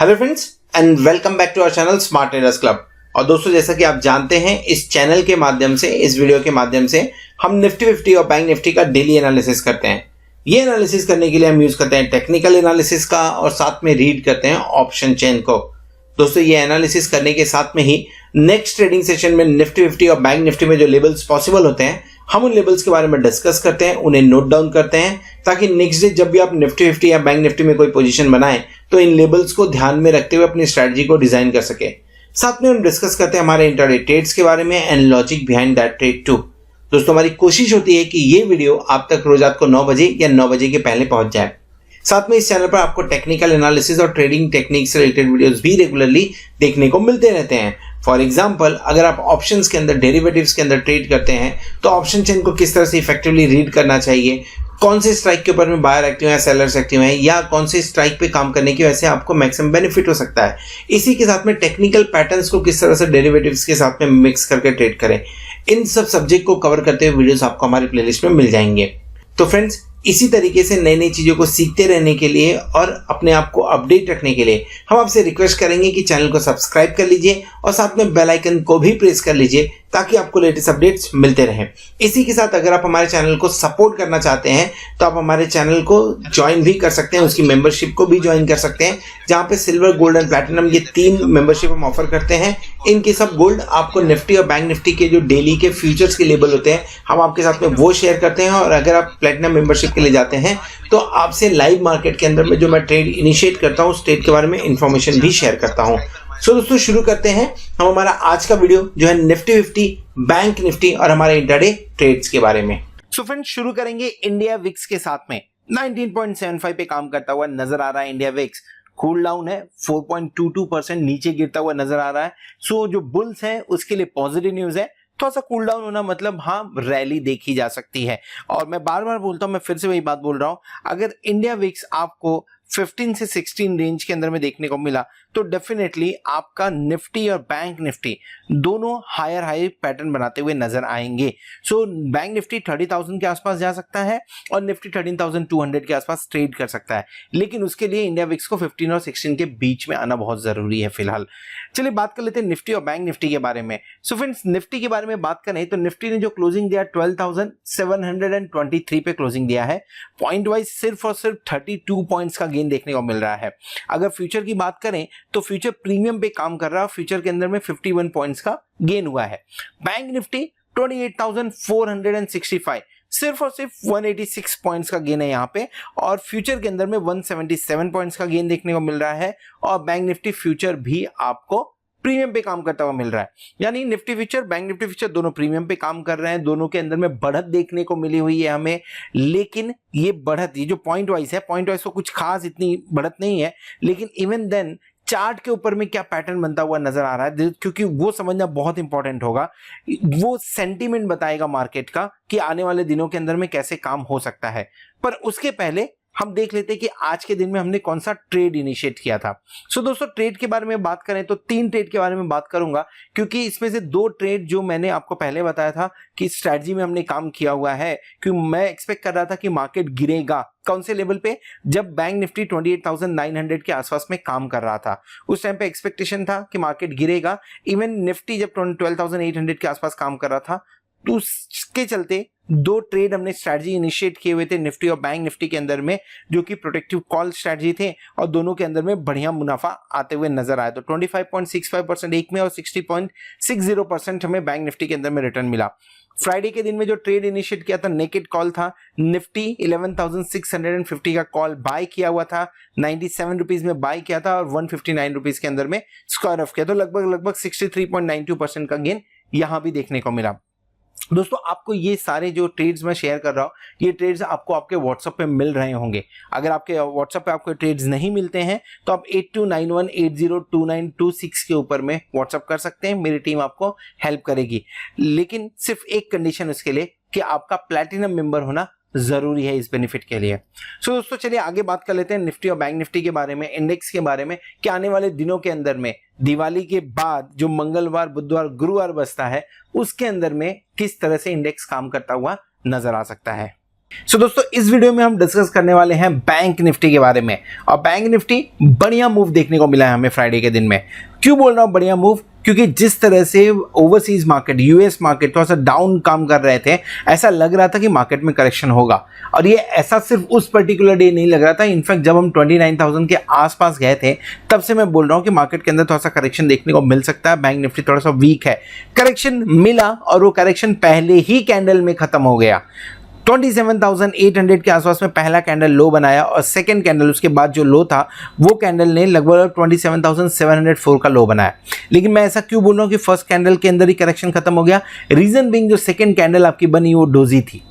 Hello friends and welcome back to our channel smart traders club. और दोस्तों, जैसा कि आप जानते हैं, इस चैनल के माध्यम से, इस वीडियो के माध्यम से हम निफ्टी 50 और बैंक निफ्टी का डेली एनालिसिस करते हैं। ये एनालिसिस करने के लिए हम यूज करते हैं टेक्निकल एनालिसिस का और साथ में रीड करते हैं ऑप्शन चेन को। दोस्तों, ये एनालिसिस करने के साथ में ही नेक्स्ट ट्रेडिंग सेशन में निफ्टी 50 और बैंक निफ्टी में जो लेवल्स पॉसिबल होते हैं, हम उन लेवल्स के बारे में डिस्कस करते हैं, उन्हें नोट डाउन करते हैं, ताकि नेक्स्ट डे जब भी आप निफ्टी 50 या बैंक निफ्टी में कोई पोजीशन बनाएं तो इन लेवल्स को ध्यान में रखते हुए अपनी स्ट्रेटजी को डिजाइन कर सके। साथ में हम डिस्कस करते हैं हमारे इंट्राडे ट्रेड्स के बारे में and logic behind that trade too. दोस्तों, हमारी कोशिश होती है कि ये वीडियो आप तक रोज रात को 9 बजे या 9 बजे के पहले पहुंच जाए। साथ में इस चैनल पर आपको टेक्निकल एनालिसिस और ट्रेडिंग टेक्निक से रिलेटेड वीडियोस भी रेगुलरली देखने को मिलते रहते हैं। फॉर एग्जाम्पल, अगर आप ऑप्शंस के अंदर, डेरिवेटिव्स के अंदर ट्रेड करते हैं तो ऑप्शन चेन को किस तरह से इफेक्टिवली रीड करना चाहिए, कौन से स्ट्राइक के ऊपर में बायर एक्टिव है, सेलर्स एक्टिव हैं, या कौन से स्ट्राइक पे काम करने की वजह से आपको मैक्सिमम बेनिफिट हो सकता है। इसी के साथ में टेक्निकल पैटर्न्स को किस तरह से डेरिवेटिव्स के साथ में मिक्स करके ट्रेड करें, इन सब सब्जेक्ट को कवर करते हुए वीडियोस आपको हमारी प्लेलिस्ट में मिल जाएंगे। तो फ्रेंड्स, इसी तरीके से नई नई चीजों को सीखते रहने के लिए और अपने आप को अपडेट रखने के लिए हम आपसे रिक्वेस्ट करेंगे कि चैनल को सब्सक्राइब कर लीजिए और साथ में बेल आइकन को भी प्रेस कर लीजिए ताकि आपको लेटेस्ट अपडेट्स मिलते रहें। इसी के साथ अगर आप हमारे चैनल को सपोर्ट करना चाहते हैं तो आप हमारे चैनल को ज्वाइन भी कर सकते हैं, उसकी मेंबरशिप को भी ज्वाइन कर सकते हैं, जहां पे सिल्वर, गोल्ड एंड प्लैटिनम ये 3 मेंबरशिप हम ऑफर करते हैं। इनके सब गोल्ड आपको निफ्टी और बैंक निफ्टी के जो डेली के फ्यूचर्स के लेवल होते हैं, हम आपके साथ में वो शेयर करते हैं। और अगर आप प्लैटिनम मेंबरशिप के लिए जाते हैं तो आपसे लाइव मार्केट के अंदर में जो मैं ट्रेड इनिशिएट करता हूँ, उस ट्रेड के बारे में इंफॉर्मेशन भी शेयर करता हूँ। सो दोस्तों, शुरू करते हैं हम हमारा आज का वीडियो जो है निफ्टी 50, बैंक निफ्टी और हमारे इंट्राडे ट्रेड्स के बारे में। सो फ्रेंड्स, शुरू करेंगे इंडिया विक्स के साथ में। 19.75 पे काम करता हुआ नजर आ रहा है इंडिया विक्स। कूल डाउन है, 4.22% नीचे गिरता हुआ नजर आ रहा है। सो जो बुल्स हैं उसके लिए पॉजिटिव न्यूज है। थोड़ा सा कूल डाउन होना मतलब हाँ, रैली देखी जा सकती है। और मैं बार बार बोलता हूं, मैं फिर से वही बात बोल रहा हूं, अगर इंडिया विक्स आपको 15 से 16 रेंज के अंदर में देखने को मिला तो डेफिनेटली आपका निफ्टी और बैंक निफ्टी दोनों हायर हाई पैटर्न बनाते हुए नजर आएंगे। सो बैंक निफ्टी 30,000 के आसपास जा सकता है और निफ्टी 13,200 के आसपास ट्रेड कर सकता है, लेकिन उसके लिए इंडिया विक्स को 15 और 16 के बीच में आना बहुत जरूरी है फिलहाल। चलिए बात कर लेते हैं निफ्टी और बैंक निफ्टी के बारे में। सो फ्रेंड्स, निफ्टी के बारे में बात करें तो निफ्टी ने जो क्लोजिंग दिया 12,723 पे क्लोजिंग दिया है। पॉइंट वाइज सिर्फ और सिर्फ 32 पॉइंट्स का गेन देखने को मिल रहा है। अगर फ्यूचर की बात करें तो फ्यूचर प्रीमियम पे काम कर रहा है, फ्यूचर के अंदर में 51 पॉइंट्स का गेन हुआ है। बैंक निफ्टी 28,465, सिर्फ और सिर्फ 186 पॉइंट्स का गेन है यहाँ पे, और फ्यूचर के अंदर में 177 पॉइंट्स का गेन देखने को मिल रहा है। और बैंक निफ्टी फ्यूचर भी आपको प्रीमियम पे काम करता हुआ मिल रहा है, यानी Nifty future, bank Nifty future दोनों प्रीमियम पे काम कर रहे हैं। दोनों के अंदर में बढ़त देखने को मिली हुई है हमें, लेकिन ये बढ़त, ये जो पॉइंट वाइज है, पॉइंट वाइज को कुछ खास इतनी बढ़त नहीं है, लेकिन इवन देन चार्ट के ऊपर में क्या पैटर्न बनता हुआ नजर आ रहा है, क्योंकि वो समझना बहुत इंपॉर्टेंट होगा। वो सेंटीमेंट बताएगा मार्केट का कि आने वाले दिनों के अंदर में कैसे काम हो सकता है। पर उसके पहले हम देख लेते हैं कि आज के दिन में हमने कौन सा ट्रेड इनिशिएट किया था। सो दोस्तों, ट्रेड के बारे में बात करें तो 3 ट्रेड के बारे में बात करूंगा, क्योंकि इसमें से 2 ट्रेड जो मैंने आपको पहले बताया था कि स्ट्रैटेजी में हमने काम किया हुआ है, क्योंकि मैं एक्सपेक्ट कर रहा था कि मार्केट गिरेगा। कौन से लेवल पे? जब बैंक निफ्टी 28,900 के आसपास में काम कर रहा था, उस टाइम पे एक्सपेक्टेशन था कि मार्केट गिरेगा। इवन निफ्टी जब 12,800 के आसपास काम कर रहा था, तो उसके चलते 2 ट्रेड हमने स्ट्रैटेजी इनिशिएट किए हुए थे निफ्टी और बैंक निफ्टी के अंदर में, जो कि प्रोटेक्टिव कॉल स्ट्रैटेजी थे, और दोनों के अंदर में बढ़िया मुनाफा आते हुए नजर आया। तो 25.65% एक में और 60.60% हमें बैंक निफ्टी के अंदर में रिटर्न मिला। फ्राइडे के दिन में जो ट्रेड इनिशिएट किया था, नेकेड कॉल था, निफ्टी 11,650 का कॉल बाय किया हुआ था, 97 रुपीज में बाय किया था और 159 रुपीज के अंदर में स्क्वायर ऑफ किया। तो लगभग 63.92% का गेन यहां भी देखने को मिला। दोस्तों, आपको ये सारे जो ट्रेड्स मैं शेयर कर रहा हूँ, ये ट्रेड्स आपको आपके व्हाट्सएप पे मिल रहे होंगे। अगर आपके व्हाट्सएप पे आपको ट्रेड्स नहीं मिलते हैं तो आप 8291802926 के ऊपर में व्हाट्सएप कर सकते हैं, मेरी टीम आपको हेल्प करेगी। लेकिन सिर्फ एक कंडीशन उसके लिए कि आपका प्लैटिनम मेंबर होना जरूरी है इस बेनिफिट के लिए। सो दोस्तों, चलिए आगे बात कर लेते हैं निफ्टी और बैंक निफ्टी के बारे में, इंडेक्स के बारे में, कि आने वाले दिनों के अंदर में दिवाली के बाद जो मंगलवार, बुधवार, गुरुवार बचता है, उसके अंदर में किस तरह से इंडेक्स काम करता हुआ नजर आ सकता है। सो दोस्तों इस वीडियो में हम डिस्कस करने वाले हैं बैंक निफ्टी के बारे में। और बैंक निफ्टी बढ़िया मूव देखने को मिला है हमें फ्राइडे के दिन में। क्यों बोल रहा हूं बढ़िया मूव? क्योंकि जिस तरह से ओवरसीज मार्केट, यूएस मार्केट थोड़ा सा डाउन काम कर रहे थे, ऐसा लग रहा था कि मार्केट में करेक्शन होगा। और ये ऐसा सिर्फ उस पर्टिकुलर डे नहीं लग रहा था। इनफैक्ट जब हम 29,000 के आसपास गए थे तब से मैं बोल रहा हूं कि मार्केट के अंदर थोड़ा सा करेक्शन देखने को मिल सकता है। बैंक निफ्टी थोड़ा सा वीक है। करेक्शन मिला और वो करेक्शन पहले ही कैंडल में खत्म हो गया। 27,800 के आसपास में पहला कैंडल लो बनाया और सेकंड कैंडल उसके बाद जो लो था वो कैंडल ने लगभग 27,704 का लो बनाया। लेकिन मैं ऐसा क्यों बोल रहा हूँ कि फर्स्ट कैंडल के अंदर ही करेक्शन खत्म हो गया? रीजन बीइंग जो सेकंड कैंडल आपकी बनी वो डोजी थी,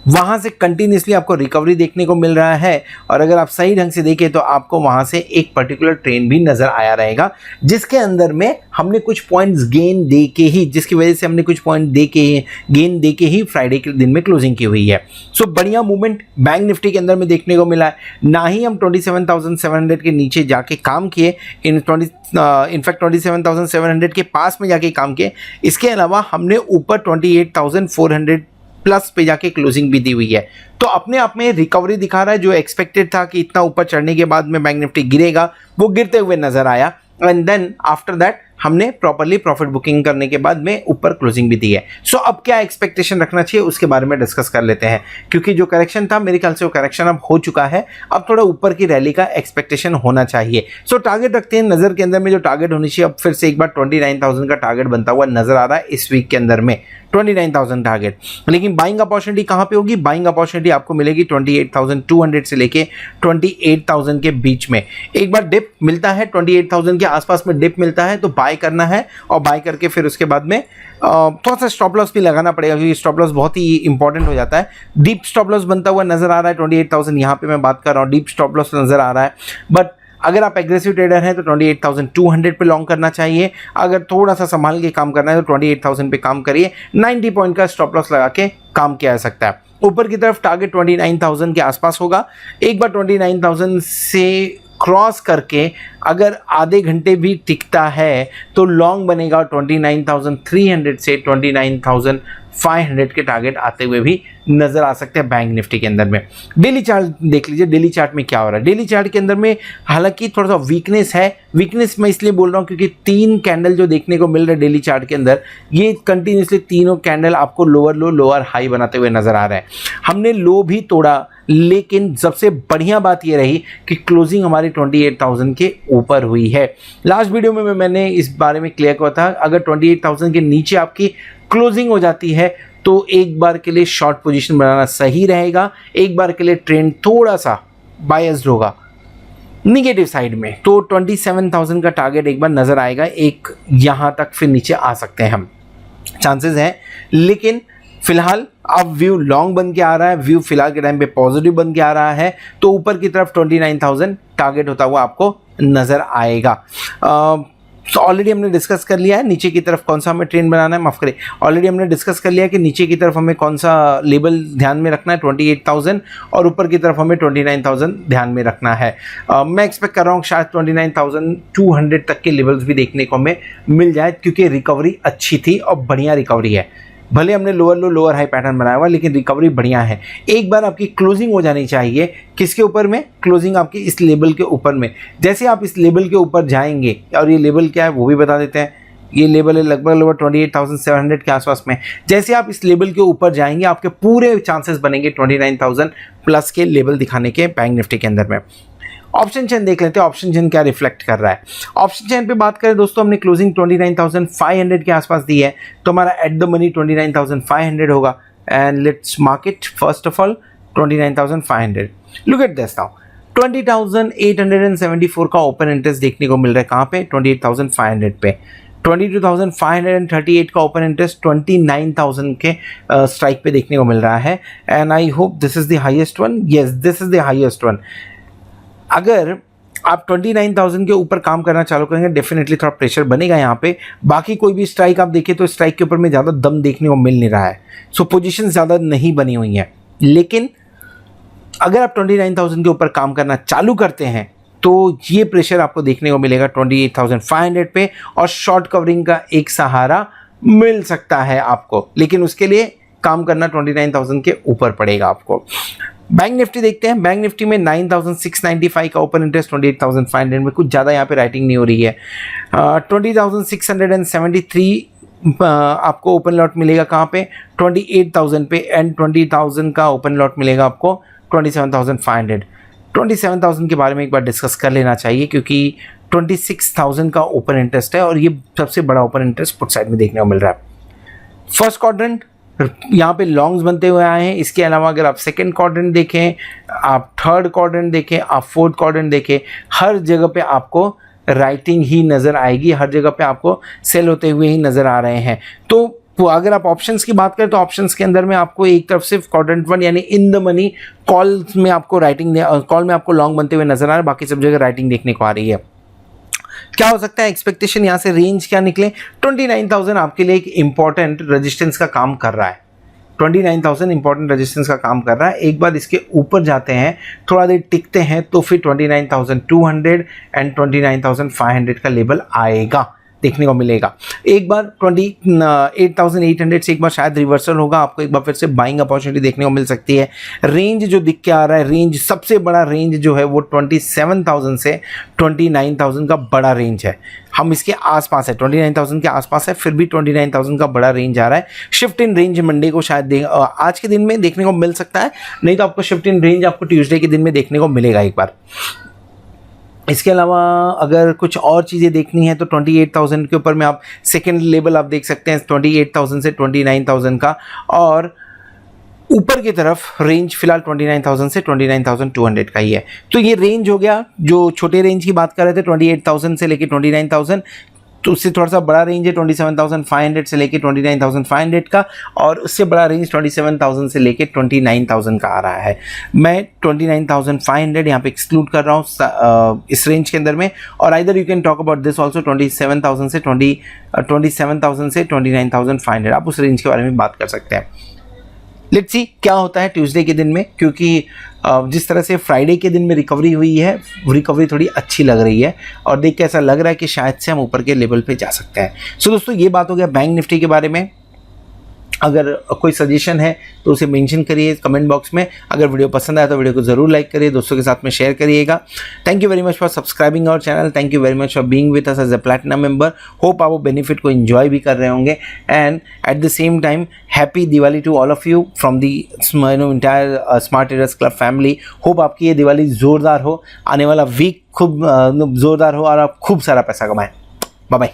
वहां से कंटिन्यूसली आपको रिकवरी देखने को मिल रहा है। और अगर आप सही ढंग से देखें तो आपको वहां से एक पर्टिकुलर ट्रेंड भी नजर आया रहेगा, जिसके अंदर में हमने कुछ पॉइंट्स गेन दे के ही, जिसकी वजह से हमने कुछ पॉइंट गेन दे के ही फ्राइडे के दिन में क्लोजिंग की हुई है। सो बढ़िया मूवमेंट बैंक निफ्टी के अंदर में देखने को मिला है। ना ही हम 27,700 के नीचे जाके काम किए, इनफैक्ट 27,700 के पास में जाके काम किए। इसके अलावा हमने ऊपर 28,400 प्लस पे जाके क्लोजिंग भी दी हुई है। तो अपने आप में रिकवरी दिखा रहा है। जो एक्सपेक्टेड था कि इतना ऊपर चढ़ने के बाद में बैंक निफ्टी गिरेगा, वो गिरते हुए नजर आया। एंड देन आफ्टर दैट हमने प्रॉपर्ली प्रॉफिट बुकिंग करने के बाद में ऊपर क्लोजिंग भी दी है। सो अब क्या एक्सपेक्टेशन रखना चाहिए उसके बारे में डिस्कस कर लेते हैं, क्योंकि जो करेक्शन था मेरे ख्याल से वो करेक्शन अब हो चुका है। अब थोड़ा ऊपर की रैली का एक्सपेक्टेशन होना चाहिए। सो टारगेट रखते हैं नजर के अंदर में, जो टारगेट होनी चाहिए अब फिर से एक बार 29,000 का टारगेट बनता हुआ नजर आ रहा है इस वीक के अंदर में, 29,000 टारगेट। लेकिन बाइंग अपॉर्चुनिटी कहां पे होगी? बाइंग अपॉर्चुनिटी आपको मिलेगी 28,200 से लेके 28,000 के बीच में। एक बार डिप मिलता है 28,000 के आसपास में डिप मिलता है तो बाय करना है, और बाय करके फिर उसके बाद में थोड़ा सा स्टॉप लॉस भी लगाना पड़ेगा, क्योंकि स्टॉप लॉस बहुत ही इंपॉर्टेंट हो जाता है। डीप स्टॉप लॉस बनता हुआ नजर आ रहा है 28,000, यहाँ पे मैं बात कर रहा हूँ डीप स्टॉप लॉस नजर आ रहा है। बट अगर आप एग्रेसिव ट्रेडर हैं तो 28,200 पे लॉन्ग करना चाहिए। अगर थोड़ा सा संभाल के काम करना है तो 28,000 पे काम करिए। 90 पॉइंट का स्टॉप लॉस लगा के काम किया जा सकता है। ऊपर की तरफ टारगेट 29,000 के आसपास होगा। एक बार 29,000 से क्रॉस करके अगर आधे घंटे भी टिकता है तो लॉन्ग बनेगा 29,300 से 29,500 के टारगेट आते हुए भी नजर आ सकते हैं बैंक निफ्टी के अंदर में। डेली चार्ट देख लीजिए, डेली चार्ट में क्या हो रहा है। डेली चार्ट के अंदर में हालांकि थोड़ा सा वीकनेस है। वीकनेस मैं इसलिए बोल रहा हूँ क्योंकि 3 कैंडल जो देखने को मिल रहे हैं डेली चार्ट के अंदर, ये कंटिन्यूसली तीनों कैंडल आपको लोअर लो लोअर हाई बनाते हुए नजर आ रहे हैं। हमने लो भी तोड़ा, लेकिन सबसे बढ़िया बात ये रही कि क्लोजिंग हमारी 28,000 के ऊपर हुई है। लास्ट वीडियो में मैंने इस बारे में क्लियर किया था, अगर 28,000 के नीचे आपकी क्लोजिंग हो जाती है तो एक बार के लिए शॉर्ट पोजीशन बनाना सही रहेगा। एक बार के लिए ट्रेंड थोड़ा सा बायस्ड होगा निगेटिव साइड में, तो 27,000 का टारगेट एक बार नजर आएगा। एक यहां तक फिर नीचे आ सकते हैं हम, चांसेस हैं। लेकिन फिलहाल अब व्यू लॉन्ग बन के आ रहा है, व्यू फिलहाल के टाइम पे पॉजिटिव बन के आ रहा है, तो ऊपर की तरफ 29,000 टारगेट होता हुआ आपको नजर आएगा। तो ऑलरेडी हमने डिस्कस कर लिया है नीचे की तरफ कौन सा हमें ट्रेंड बनाना है, माफ करें, ऑलरेडी हमने डिस्कस कर लिया है कि नीचे की तरफ हमें कौन सा लेवल ध्यान में रखना है 28,000, और ऊपर की तरफ हमें 29,000 ध्यान में रखना है। मैं एक्सपेक्ट कर रहा हूँ शायद 29,200 तक के लेवल्स भी देखने को हमें मिल जाए, क्योंकि रिकवरी अच्छी थी और बढ़िया रिकवरी है। भले हमने लोअर लो लोअर हाई पैटर्न बनाया हुआ, लेकिन रिकवरी बढ़िया है। एक बार आपकी क्लोजिंग हो जानी चाहिए, किसके ऊपर में? क्लोजिंग आपकी इस लेवल के ऊपर में। जैसे आप इस लेवल के ऊपर जाएंगे, और ये लेवल क्या है वो भी बता देते हैं, ये लेवल है लगभग 28,700 के आसपास में। जैसे आप इस लेवल के ऊपर जाएंगे आपके पूरे चांसेस बनेंगे 29,000 प्लस के लेवल दिखाने के बैंक निफ्टी के अंदर में। ऑप्शन चेन देख लेते हैं, ऑप्शन चेन क्या रिफ्लेक्ट कर रहा है। ऑप्शन चेन पे बात करें दोस्तों, हमने क्लोजिंग 29,500 के आसपास दी है, तो हमारा एट द मनी 29,500 होगा। And let's mark it first of all 29,500। Look at this now, 20,874 का ओपन इंटरेस्ट देखने को मिल रहा है कहाँ पे? 28,500 पे। 22,538 का ओपन इंटरेस्ट 29,000 के स्ट्राइक पे देखने को मिल रहा है। And I hope this is the highest one. Yes, this is the highest one. अगर आप 29,000 के ऊपर काम करना चालू करेंगे, डेफिनेटली थोड़ा प्रेशर बनेगा यहाँ पे। बाकी कोई भी स्ट्राइक आप देखिए तो स्ट्राइक के ऊपर में ज़्यादा दम देखने को मिल नहीं रहा है, सो पोजीशन ज़्यादा नहीं बनी हुई हैं। लेकिन अगर आप 29,000 के ऊपर काम करना चालू करते हैं तो ये प्रेशर आपको देखने को मिलेगा 28,500 पे, और शॉर्ट कवरिंग का एक सहारा मिल सकता है आपको। लेकिन उसके लिए काम करना 29,000 के ऊपर पड़ेगा आपको। बैंक निफ्टी देखते हैं। बैंक निफ्टी में 9,695 का ओपन इंटरेस्ट, 28,500 में कुछ ज़्यादा यहाँ पे राइटिंग नहीं हो रही है। 20,673 आपको ओपन लॉट मिलेगा कहाँ पे, 28,000 पे, एंड 20,000 का ओपन लॉट मिलेगा आपको 27,500। 27,000 के बारे में एक बार डिस्कस कर लेना चाहिए क्योंकि 26,000 का ओपन इंटरेस्ट है और ये सबसे बड़ा ओपन इंटरेस्ट पुट साइड में देखने को मिल रहा है। फर्स्ट क्वाड्रेंट यहाँ पे लॉन्ग्स बनते हुए आए हैं। इसके अलावा अगर आप सेकंड क्वाड्रेंट देखें, आप थर्ड क्वाड्रेंट देखें, आप फोर्थ क्वाड्रेंट देखें, हर जगह पे आपको राइटिंग ही नज़र आएगी, हर जगह पे आपको सेल होते हुए ही नज़र आ रहे हैं। तो अगर आप ऑप्शंस की बात करें तो ऑप्शंस के अंदर में आपको एक तरफ सिर्फ क्वाड्रेंट 1 यानी इन द मनी कॉल में आपको कॉल में आपको लॉन्ग बनते हुए नजर आ रहा है, बाकी सब जगह राइटिंग देखने को आ रही है। क्या हो सकता है एक्सपेक्टेशन, यहाँ से रेंज क्या निकले, 29,000 आपके लिए एक इंपॉर्टेंट रेजिस्टेंस का काम कर रहा है। 29,000 इंपॉर्टेंट रेजिस्टेंस का काम कर रहा है। एक बार इसके ऊपर जाते हैं, थोड़ा देर टिकते हैं तो फिर 29,200 एंड 29,500 का लेवल आएगा, देखने को मिलेगा। एक बार 28,800 से एक बार शायद रिवर्सल होगा, आपको एक बार फिर से बाइंग अपॉर्चुनिटी देखने को मिल सकती है। रेंज जो दिख के आ रहा है, रेंज सबसे बड़ा रेंज जो है वो 27,000 से 29,000 का बड़ा रेंज है। हम इसके आसपास है, 29,000 के आसपास है, फिर भी 29,000 का बड़ा रेंज आ रहा है। शिफ्ट इन रेंज मंडे को शायद आज के दिन में देखने को मिल सकता है, नहीं तो आपको शिफ्ट इन रेंज आपको ट्यूसडे के दिन में देखने को मिलेगा एक बार। इसके अलावा अगर कुछ और चीज़ें देखनी है तो 28,000 के ऊपर में आप सेकेंड लेवल आप देख सकते हैं 28,000 से 29,000 का, और ऊपर की तरफ रेंज फिलहाल 29,000 से 29,200 का ही है। तो ये रेंज हो गया, जो छोटे रेंज की बात कर रहे थे 28,000 से लेके 29,000, तो उससे थोड़ा सा बड़ा रेंज है 27,500 से लेके 29,500 का, और उससे बड़ा रेंज 27,000 से लेके 29,000 का आ रहा है। मैं 29,500 यहाँ पे एक्सक्लूड कर रहा हूँ इस रेंज के अंदर में, और either you can talk about this also 27,000 से 29,500 आप उस रेंज के बारे में बात कर सकते हैं। लेट्स सी क्या होता है ट्यूसडे के दिन में, क्योंकि जिस तरह से फ्राइडे के दिन में रिकवरी हुई है, रिकवरी थोड़ी अच्छी लग रही है और देख के ऐसा लग रहा है कि शायद से हम ऊपर के लेवल पे जा सकते हैं। सो दोस्तों ये बात हो गया बैंक निफ्टी के बारे में। अगर कोई सजेशन है तो उसे मेंशन करिए कमेंट बॉक्स में। अगर वीडियो पसंद आया तो वीडियो को ज़रूर लाइक करिए, दोस्तों के साथ में शेयर करिएगा। Thank you very much for subscribing our channel, thank you very much for being with us as a platinum member. Hope आप वो बेनिफिट को एंजॉय भी कर रहे होंगे, and at the same time happy Diwali to all of you from the entire smart traders club family. Hope आपकी ये दिवाली ज़ोरदार हो, आने वाला वीक खूब ज़ोरदार हो और आप खूब सारा पैसा कमाएं। Bye bye.